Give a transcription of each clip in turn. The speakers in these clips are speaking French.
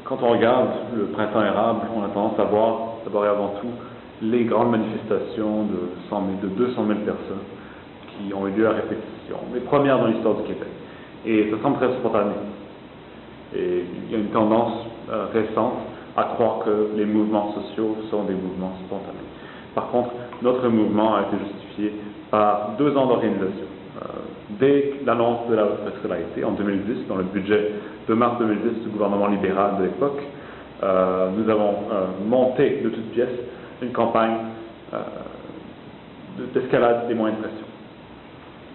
Quand on regarde le printemps érable, on a tendance à voir, d'abord et avant tout, les grandes manifestations de 200 000 personnes qui ont eu lieu à répétition, les premières dans l'histoire du Québec. Et ça semble très spontané. Et il y a une tendance récente à croire que les mouvements sociaux sont des mouvements spontanés. Par contre, notre mouvement a été justifié par 2 ans d'organisation. Dès l'annonce de la haute prescolarisation en 2010, dans le budget de mars 2010 du gouvernement libéral de l'époque, nous avons monté de toutes pièces une campagne d'escalade des moyens de pression.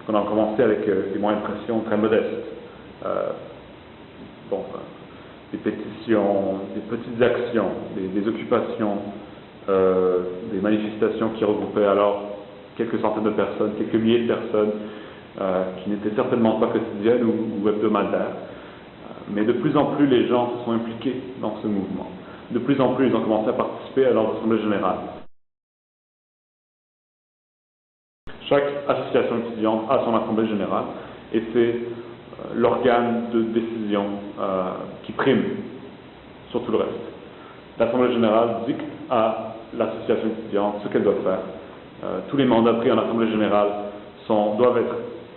On a commencé avec des moyens de pression très modestes. Des pétitions, des petites actions, des occupations, des manifestations qui regroupaient alors quelques centaines de personnes, quelques milliers de personnes, qui n'étaient certainement pas quotidiennes ou hebdomadaires. Mais de plus en plus, les gens se sont impliqués dans ce mouvement. De plus en plus, ils ont commencé à participer à leur assemblée générale. Chaque association étudiante a son assemblée générale et c'est l'organe de décision qui prime sur tout le reste. L'assemblée générale dicte à l'association étudiante ce qu'elle doit faire. Tous les mandats pris en assemblée générale doivent être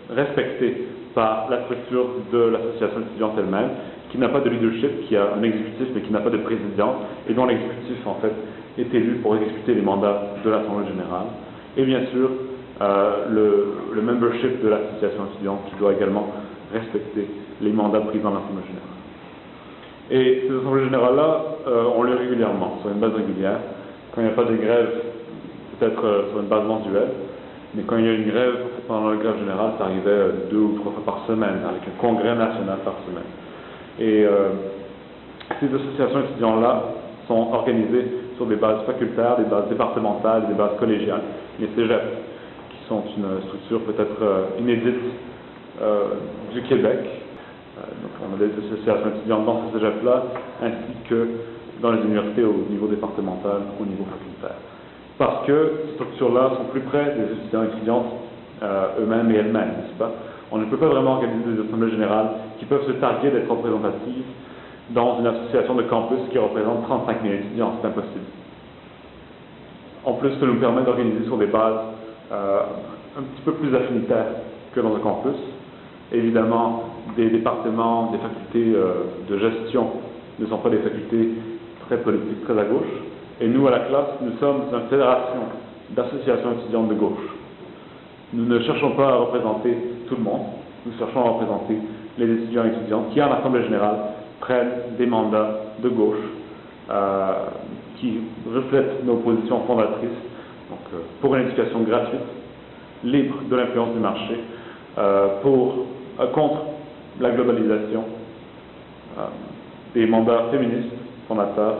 respectés par la structure de l'association étudiante elle-même, qui n'a pas de leadership, qui a un exécutif mais qui n'a pas de président, et dont l'exécutif en fait est élu pour exécuter les mandats de l'assemblée générale. Et bien sûr, le membership de l'association étudiante qui doit également respecter les mandats pris dans l'assemblée générale. Et ces assemblées générales-là ont lieu régulièrement, sur une base régulière. Quand il n'y a pas de grève, peut-être sur une base mensuelle, mais quand il y a une grève, pendant la grève générale, ça arrivait 2 ou 3 fois par semaine, avec un congrès national par semaine. Et ces associations étudiantes-là sont organisées sur des bases facultaires, des bases départementales, des bases collégiales, les cégeps, qui sont une structure peut-être inédite du Québec. Donc on a des associations étudiantes dans ces cégeps-là, ainsi que dans les universités au niveau départemental, au niveau facultaire. Parce que ces structures-là sont plus près des étudiants et étudiantes eux-mêmes et elles-mêmes, n'est-ce pas? On ne peut pas vraiment organiser des assemblées générales qui peuvent se targuer d'être représentatives dans une association de campus qui représente 35 000 étudiants, c'est impossible. En plus, ça nous permet d'organiser sur des bases un petit peu plus affinitaires que dans un campus. Évidemment, des départements, des facultés de gestion ne sont pas des facultés très politiques, très à gauche. Et nous, à la classe, nous sommes une fédération d'associations étudiantes de gauche. Nous ne cherchons pas à représenter tout le monde, nous cherchons à représenter les étudiants et étudiantes qui, en assemblée générale, prennent des mandats de gauche qui reflètent nos positions fondatrices, donc, pour une éducation gratuite, libre de l'influence du marché, contre la globalisation, des mandats féministes fondateurs.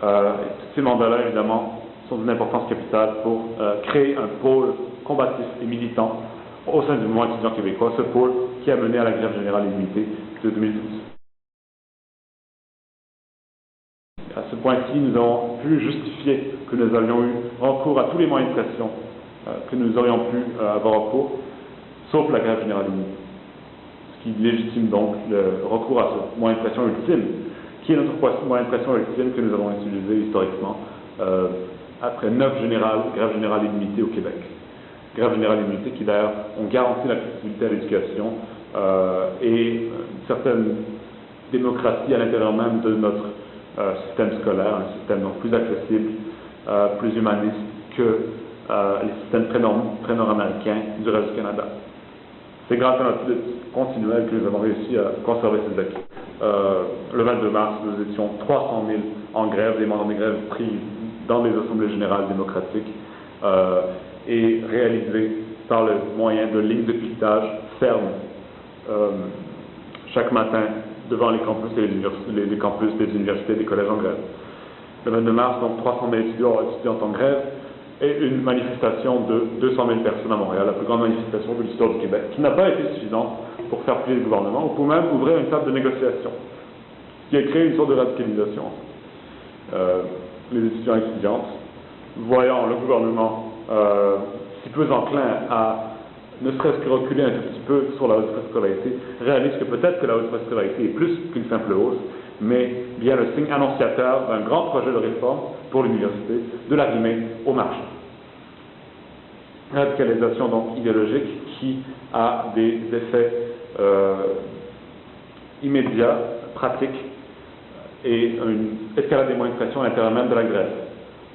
Tous ces mandats-là, évidemment, sont d'une importance capitale pour créer un pôle combatif et militant au sein du mouvement étudiant québécois, ce pôle qui a mené à la grève générale illimitée de 2012. À ce point-ci, nous avons pu justifier que nous avions eu recours à tous les moyens de pression que nous aurions pu avoir recours, sauf la grève générale illimitée. Ce qui légitime donc le recours à ce moyen de pression ultime, qui est notre moyen de pression ultime que nous avons utilisé historiquement après 9 grèves générales illimitées au Québec. Grèves générales illimitées qui d'ailleurs ont garanti l'accessibilité à l'éducation et une certaine démocratie à l'intérieur même de notre système scolaire, un système donc plus accessible, plus humaniste que les systèmes très nord-américains du reste du Canada. C'est grâce à notre lutte continuelle que nous avons réussi à conserver ces acquis. Le 22 mars, nous étions 300 000 en grève, des mandats de grève pris dans les assemblées générales démocratiques et réalisés par le moyen de lignes de piquetage fermes chaque matin devant les campus les campus des universités et des collèges en grève. Le 22 mars, donc 300 000 étudiants et étudiantes en grève et une manifestation de 200 000 personnes à Montréal, la plus grande manifestation de l'histoire du Québec, qui n'a pas été suffisante pour faire plier le gouvernement, ou pour même ouvrir une table de négociation, qui a créé une sorte de radicalisation. Les étudiants et étudiantes, voyant le gouvernement si peu enclin à ne serait-ce que reculer un tout petit peu sur la haute préscolarisation, réalisent que peut-être que la haute préscolarisation est plus qu'une simple hausse, mais bien le signe annonciateur d'un grand projet de réforme pour l'université, de l'arrimer au marché. Radicalisation donc idéologique qui a des effets immédiats, pratiques, et une escalade des moyens de pression à l'intérieur même de la Grèce.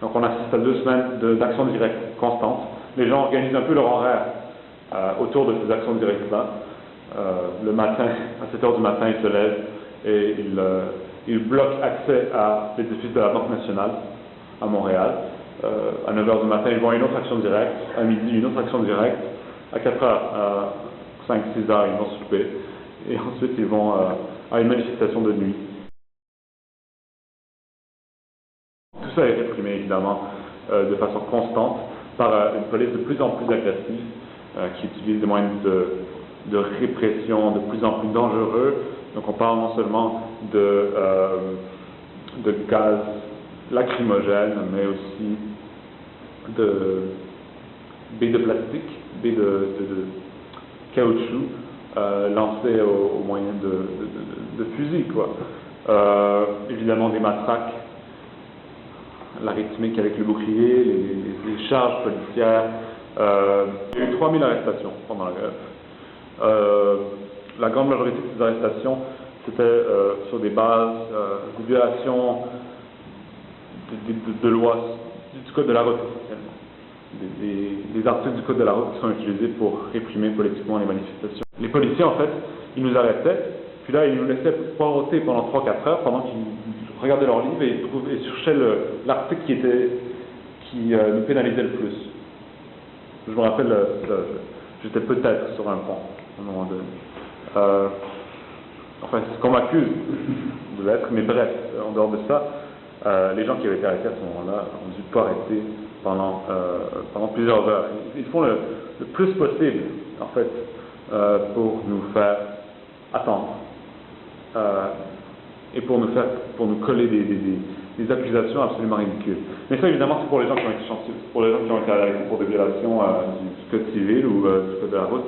Donc on assiste à 2 semaines d'action directe constante. Les gens organisent un peu leur horaire autour de ces actions directes-là. Le matin, à 7 h du matin, ils se lèvent et ils bloquent accès à l'édifice de la Banque nationale à Montréal. À 9 h du matin, ils vont à une autre action directe. À midi, une autre action directe. À 4 h, à 5-6 h, ils vont souper. Et ensuite, ils vont à une manifestation de nuit. Tout ça est réprimé, évidemment, de façon constante par une police de plus en plus agressive, qui utilise des moyens de répression de plus en plus dangereux. Donc on parle non seulement de gaz lacrymogènes, mais aussi de baies de plastique, baies de caoutchouc, lancées au moyen de fusils, quoi. Évidemment des matraques, la rythmique avec le bouclier, les charges policières. Il y a eu 3000 arrestations pendant la grève. La grande majorité de ces arrestations, c'était sur des bases de violation de lois du Code de la route, essentiellement. Des articles du Code de la route qui sont utilisés pour réprimer politiquement les manifestations. Les policiers, en fait, ils nous arrêtaient, puis là, ils nous laissaient poireauter pendant 3-4 heures, pendant qu'ils regardaient leur livre et cherchaient l'article qui nous pénalisait le plus. Je me rappelle, j'étais peut-être sur un pont, à un moment donné. Enfin, c'est ce qu'on m'accuse de l'être, mais bref, en dehors de ça, les gens qui avaient été arrêtés à ce moment-là ont dû pas arrêter pendant plusieurs heures. Ils font le plus possible, en fait, pour nous faire attendre et pour nous coller des accusations absolument ridicules. Mais ça, évidemment, c'est pour les gens qui ont été chanceux, pour les gens qui ont été arrêtés pour des violations du code civil ou du code de la route.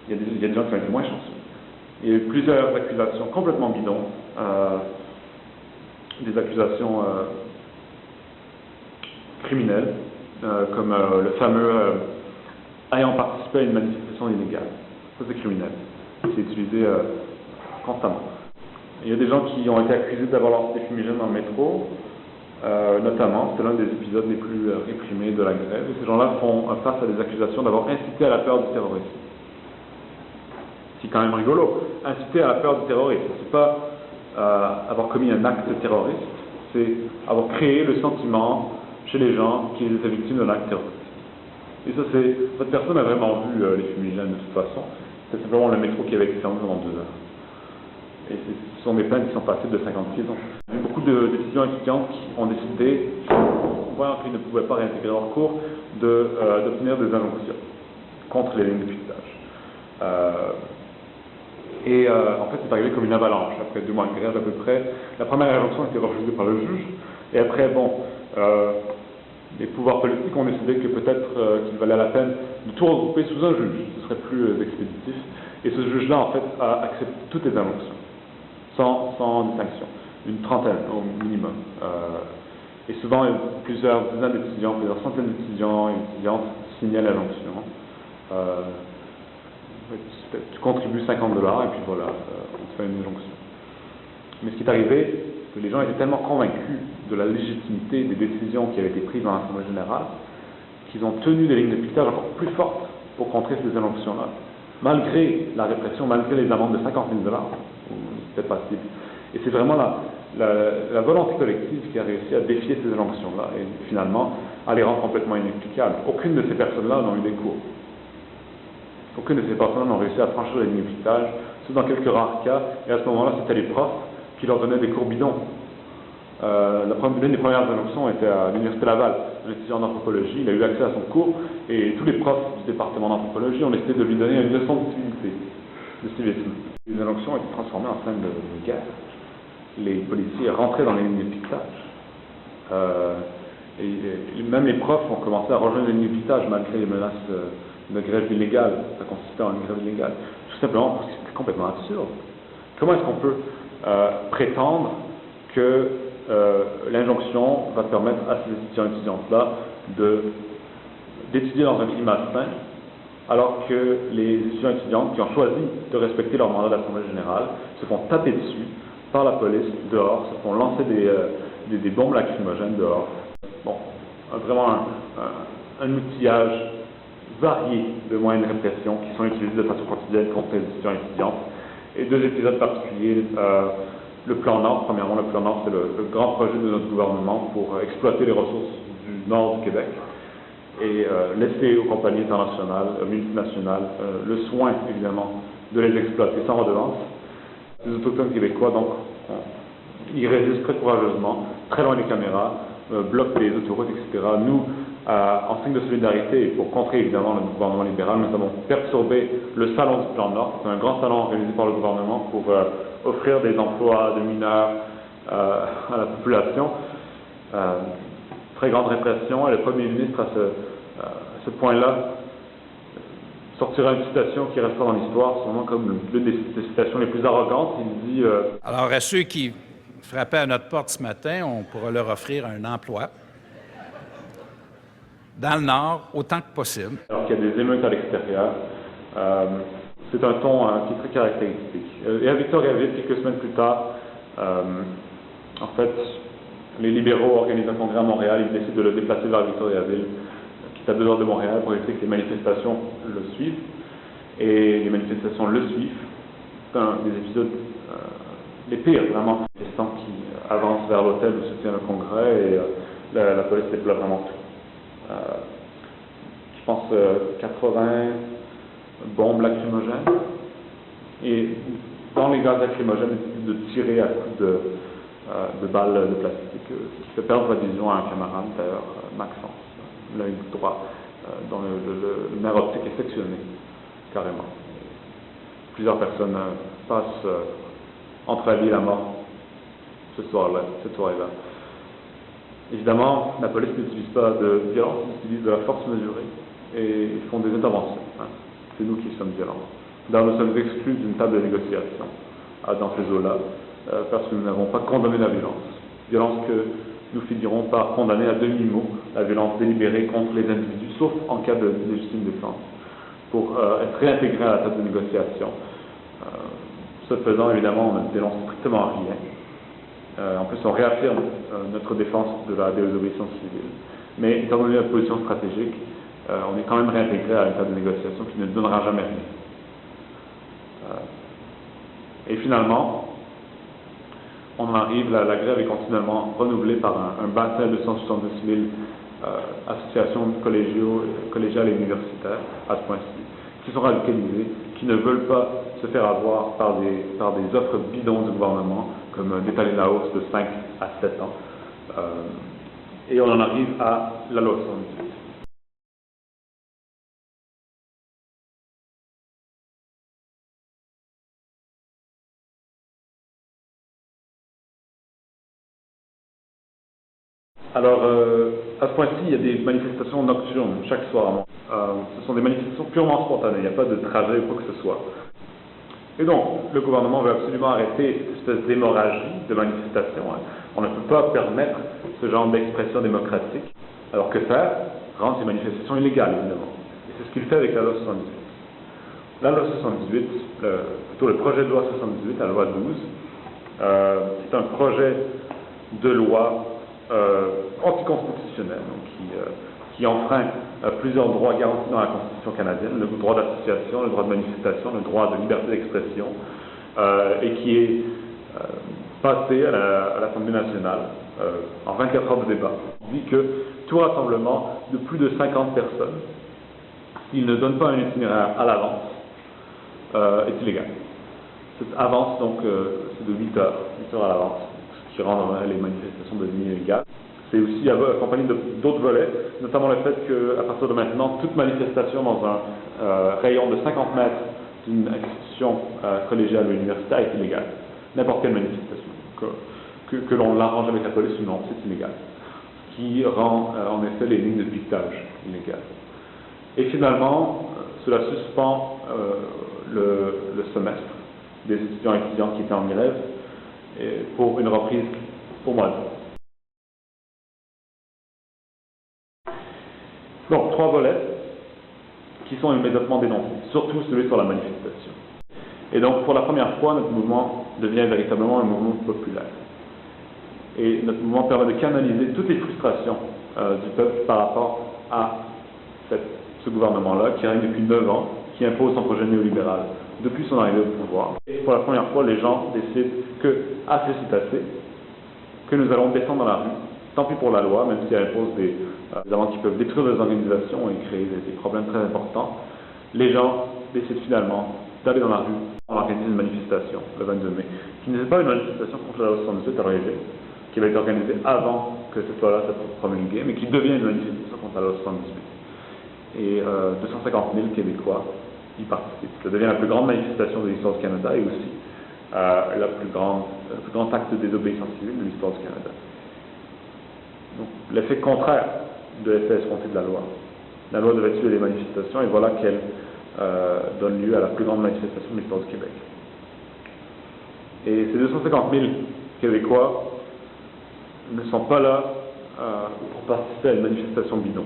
Il y a des gens qui ont été moins chanceux. Il y a eu plusieurs accusations complètement bidons, des accusations criminelles, comme le fameux ayant participé à une manifestation illégale. Ça, c'est criminel. C'est utilisé constamment. Il y a des gens qui ont été accusés d'avoir lancé des fumigènes dans le métro, notamment, c'est l'un des épisodes les plus réprimés de la grève, et ces gens-là font face à des accusations d'avoir incité à la peur du terrorisme. C'est quand même rigolo. Inciter à la peur du terrorisme, c'est pas avoir commis un acte terroriste, c'est avoir créé le sentiment chez les gens qu'ils étaient victimes d'un acte terroriste. Et ça, cette personne a vraiment vu les fumigènes de toute façon. C'est simplement le métro qui avait été fermé pendant 2 heures. Et ce sont des plaintes qui sont passées de 50 pieds. Il y a eu beaucoup d'étudiants étudiantes qui ont décidé, voyant qu'ils ne pouvaient pas réintégrer leur cours, d'obtenir des injonctions contre les lignes de piquetage. En fait, c'est arrivé comme une avalanche. Après 2 mois de grève à peu près, la première injonction a été refusée par le juge. Et après, les pouvoirs politiques ont décidé que peut-être qu'il valait la peine de tout regrouper sous un juge. Ce serait plus expéditif. Et ce juge-là, en fait, a accepté toutes les injonctions, sans distinction. Une trentaine au minimum. Et souvent, plusieurs dizaines d'étudiants, plusieurs centaines d'étudiants et d'étudiantes signaient l'injonction. Tu contribues $50 et puis voilà, on te fait une injonction. Mais ce qui est arrivé, c'est que les gens étaient tellement convaincus de la légitimité des décisions qui avaient été prises dans l'Assemblée générale qu'ils ont tenu des lignes de piquetage encore plus fortes pour contrer ces injonctions-là. Malgré la répression, malgré les amendes de $50 000, c'était passible. Et c'est vraiment la volonté collective qui a réussi à défier ces injonctions-là et finalement à les rendre complètement inexplicables. Aucune de ces personnes-là n'ont eu des cours. Aucune de ces personnes n'ont réussi à franchir les lignes de piquetage, sauf dans quelques rares cas, et à ce moment-là, c'était les profs qui leur donnaient des cours bidons. L'une des premières injonctions était à l'Université Laval, un étudiant d'anthropologie, il a eu accès à son cours, et tous les profs du département d'anthropologie ont décidé de lui donner une leçon de civilité, de civisme. Les injonctions ont été transformées en scène de guerre. Les policiers rentraient dans les lignes de piquetage. Et même les profs ont commencé à rejoindre les lignes de piquetage malgré les menaces de grève illégale. Ça consistait en une grève illégale. Tout simplement parce que c'était complètement absurde. Comment est-ce qu'on peut prétendre que l'injonction va permettre à ces étudiants et étudiantes-là d'étudier dans un climat sain, alors que les étudiants et étudiantes qui ont choisi de respecter leur mandat d'Assemblée générale se font taper dessus par la police dehors, se font lancer des bombes lacrymogènes dehors. Bon, vraiment un outillage varié de moyens de répression qui sont utilisés de façon quotidienne contre les étudiants et étudiantes. Et deux épisodes particuliers, le plan Nord. Premièrement, le plan Nord, c'est le grand projet de notre gouvernement pour exploiter les ressources du nord du Québec et laisser aux compagnies internationales, multinationales, le soin, évidemment, de les exploiter sans redevance. Les Autochtones québécois, donc, ils résistent très courageusement, très loin des caméras, bloquent les autoroutes, etc. Nous, en signe de solidarité et pour contrer évidemment le gouvernement libéral, nous avons perturbé le salon du plan Nord. C'est un grand salon organisé par le gouvernement pour offrir des emplois de mineurs à la population. Très grande répression, et le premier ministre à ce point-là sortira une citation qui restera dans l'histoire, sûrement comme l'une des citations les plus arrogantes. Il dit Alors, à ceux qui frappaient à notre porte ce matin, on pourra leur offrir un emploi dans le Nord autant que possible. Alors qu'il y a des émeutes à l'extérieur, c'est un ton qui est très caractéristique. Et à Victoriaville, quelques semaines plus tard, en fait, les libéraux organisent un congrès à Montréal, ils décident de le déplacer vers Victoriaville, qui est à 2 heures de Montréal, pour éviter que les manifestations le suivent. Et les manifestations le suivent. C'est un des épisodes les pires, vraiment. Les manifestants qui avancent vers l'hôtel où se tient le congrès et la police déploie vraiment tout. Je pense 80 bombes lacrymogènes. Et dans les gaz lacrymogènes, ils décident de tirer à coups de balles de plastique, ce qui fait perdre la vision à un camarade, d'ailleurs, Maxence, l'œil droit, dont le nerf optique est sectionné, carrément. Plusieurs personnes passent entre la vie et la mort cette soirée-là. Évidemment, la police n'utilise pas de violence, ils utilisent de la force mesurée et ils font des interventions. C'est nous qui sommes violents. D'ailleurs, nous sommes exclus d'une table de négociation dans ces eaux-là parce que nous n'avons pas condamné la violence. Violence que nous finirons par condamner à demi-mot, la violence délibérée contre les individus, sauf en cas de légitime défense, pour être réintégrés à la table de négociation. Ce faisant, évidemment, on ne dénonce strictement rien. En plus, on réaffirme notre défense de la désobéissance civile. Mais étant donné notre position stratégique, on est quand même réintégré à une table de négociation qui ne donnera jamais rien. Et finalement, on en arrive, la grève est continuellement renouvelée par un bassin de 170 000 associations collégiales et universitaires, à ce point-ci, qui sont radicalisées, qui ne veulent pas se faire avoir par des offres bidons du gouvernement, comme d'étaler la hausse de 5 à 7 ans. Et on en arrive à la loi 78. Alors, à ce point-ci, il y a des manifestations nocturnes chaque soir. Ce sont des manifestations purement spontanées, il n'y a pas de trajet ou quoi que ce soit. Et donc, le gouvernement veut absolument arrêter cette espèce d'hémorragie de manifestations. On ne peut pas permettre ce genre d'expression démocratique. Alors que faire? Rendre ces manifestations illégales, évidemment. Et c'est ce qu'il fait avec la loi 78. La loi 78, plutôt le projet de loi 78, la loi 12, c'est un projet de loi anticonstitutionnel, qui enfreint plusieurs droits garantis dans la Constitution canadienne, le droit d'association, le droit de manifestation, le droit de liberté d'expression, et qui est passé à l'Assemblée nationale en 24 heures de débat. On dit que tout rassemblement de plus de 50 personnes, s'il ne donne pas un itinéraire à l'avance, est illégal. Cette avance, donc, c'est de 8 heures à l'avance, ce qui rend les manifestations devenues illégales. C'est aussi accompagné d'autres volets, notamment le fait qu'à partir de maintenant, toute manifestation dans un rayon de 50 mètres d'une institution collégiale ou universitaire est illégale. N'importe quelle manifestation, que l'on l'arrange avec la police ou non, c'est illégal. Ce qui rend en effet les lignes de piquetage illégales. Et finalement, cela suspend le semestre des étudiants et étudiantes qui étaient en grève pour une reprise pour moi. Donc, 3 volets qui sont immédiatement dénoncés, surtout celui sur la manifestation. Et donc, pour la première fois, notre mouvement devient véritablement un mouvement populaire. Et notre mouvement permet de canaliser toutes les frustrations du peuple par rapport à ce gouvernement-là, qui règne depuis 9 ans, qui impose son projet néolibéral depuis son arrivée au pouvoir. Et pour la première fois, les gens décident que, assez c'est assez, que nous allons descendre dans la rue, tant pis pour la loi, même si elle impose des amendes qui peuvent détruire les organisations et créer des problèmes très importants. Les gens décident finalement d'aller dans la rue. On organise une manifestation le 22 mai, qui n'était pas une manifestation contre la loi 78 à l'origine, qui avait été organisée avant que cette loi-là soit promulguée, mais qui devient une manifestation contre la loi 78. Et 250 000 Québécois y participent. Ça devient la plus grande manifestation de l'histoire du Canada et aussi le plus grand acte de désobéissance civile de l'histoire du Canada. Donc, l'effet contraire de l'effet escompté de la loi. La loi devait tuer les manifestations et voilà qu'elle donne lieu à la plus grande manifestation de l'histoire du Québec. Et ces 250 000 Québécois ne sont pas là pour participer à une manifestation bidon.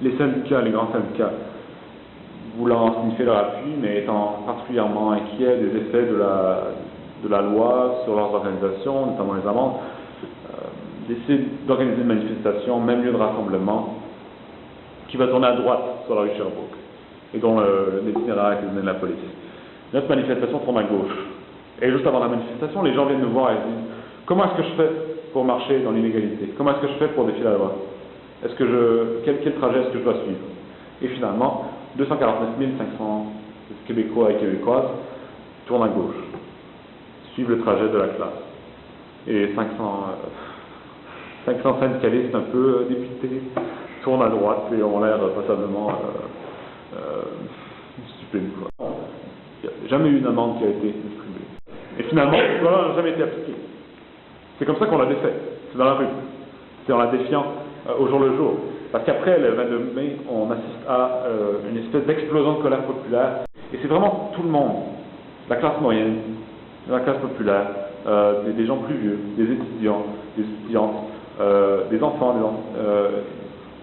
Les syndicats, les grands syndicats, voulant signifier leur appui, mais étant particulièrement inquiets des effets de la loi sur leurs organisations, notamment les amendes, décident d'organiser une manifestation, même lieu de rassemblement, qui va tourner à droite sur la rue Sherbrooke, et dont l'itinéraire a été donné de la police. Notre manifestation tourne à gauche. Et juste avant la manifestation, les gens viennent nous voir et disent « Comment est-ce que je fais pour marcher dans l'inégalité? Comment est-ce que je fais pour défier la loi? Quel trajet est-ce que je dois suivre ?» Et finalement, 249 500 Québécois et Québécoises tournent à gauche, suivent le trajet de la classe. Et 500 syndicalistes un peu dépités tournent à droite et ont l'air passablement stupides. Il n'y a jamais eu une amende qui a été distribuée. Et finalement, voilà, n'a jamais été appliqué. C'est comme ça qu'on l'a défait. C'est dans la rue. C'est en la défiant au jour le jour. Parce qu'après le 22 mai, on assiste à une espèce d'explosion de colère populaire. Et c'est vraiment tout le monde, la classe moyenne, la classe populaire, des gens plus vieux, des étudiants, des étudiantes, des enfants,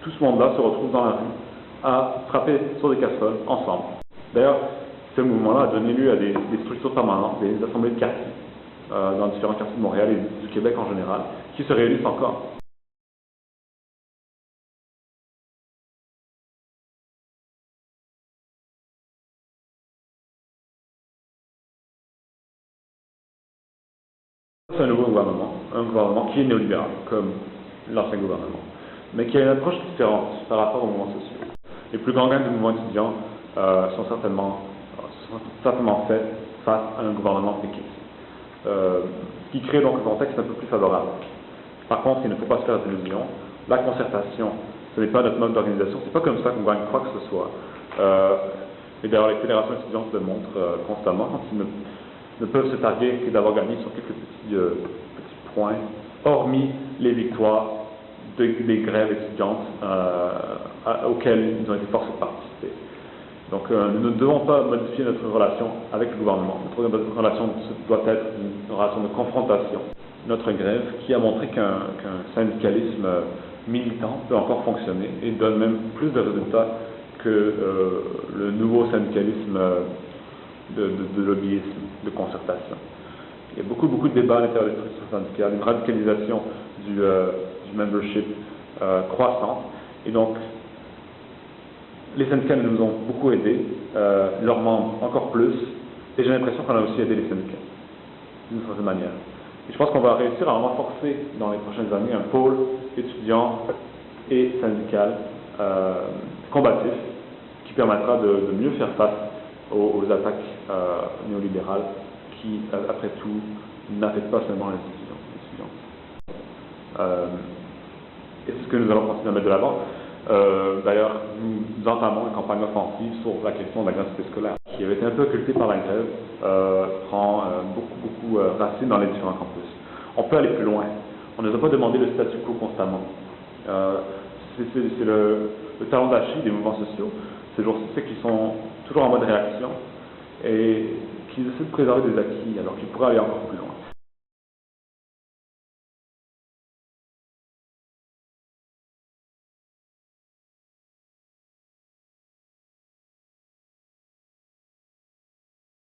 tout ce monde-là se retrouve dans la rue à frapper sur des casseroles ensemble. D'ailleurs, ce mouvement-là a donné lieu à des structures permanentes, des assemblées de quartier, dans différents quartiers de Montréal et du Québec en général, qui se réunissent encore. C'est un nouveau gouvernement, un gouvernement qui est néolibéral, comme l'ancien gouvernement, mais qui a une approche différente par rapport aux mouvements sociaux. Les plus grands gains du mouvement étudiant sont certainement faits face à un gouvernement péquiste, ce qui crée donc un contexte un peu plus favorable. Par contre, il ne faut pas se faire d'illusions. La concertation, ce n'est pas notre mode d'organisation, c'est pas comme ça qu'on gagne quoi que ce soit. Et d'ailleurs, les fédérations étudiantes le montrent constamment quand ils ne peuvent se targuer que d'avoir gagné sur quelques petits points, hormis les victoires des grèves étudiantes auxquelles ils ont été forcés de participer. Donc nous ne devons pas modifier notre relation avec le gouvernement. Notre relation doit être une relation de confrontation. Notre grève qui a montré qu'un syndicalisme militant peut encore fonctionner et donne même plus de résultats que le nouveau syndicalisme de lobbyisme, de concertation. Il y a beaucoup de débats à l'intérieur des structures syndicales, une radicalisation du membership croissante. Et donc, les syndicats nous ont beaucoup aidés, leurs membres encore plus, et j'ai l'impression qu'on a aussi aidé les syndicats, d'une certaine manière. Et je pense qu'on va réussir à renforcer dans les prochaines années un pôle étudiant et syndical combatif qui permettra de mieux faire face aux attaques néolibérales qui, après tout, n'affectent pas seulement les étudiants. Et c'est ce que nous allons continuer à mettre de l'avant. D'ailleurs, nous entamons une campagne offensive sur la question de la gratuité scolaire, qui avait été un peu occultée par la grève, prend beaucoup racine dans les différents campus. On peut aller plus loin. On ne nous a pas demandé le statu quo constamment. C'est le talon d'Achille des mouvements sociaux. Ces jours-ci, c'est qu'ils sont toujours en mode réaction et qu'ils essaient de préserver des acquis alors qu'ils pourraient aller encore plus loin.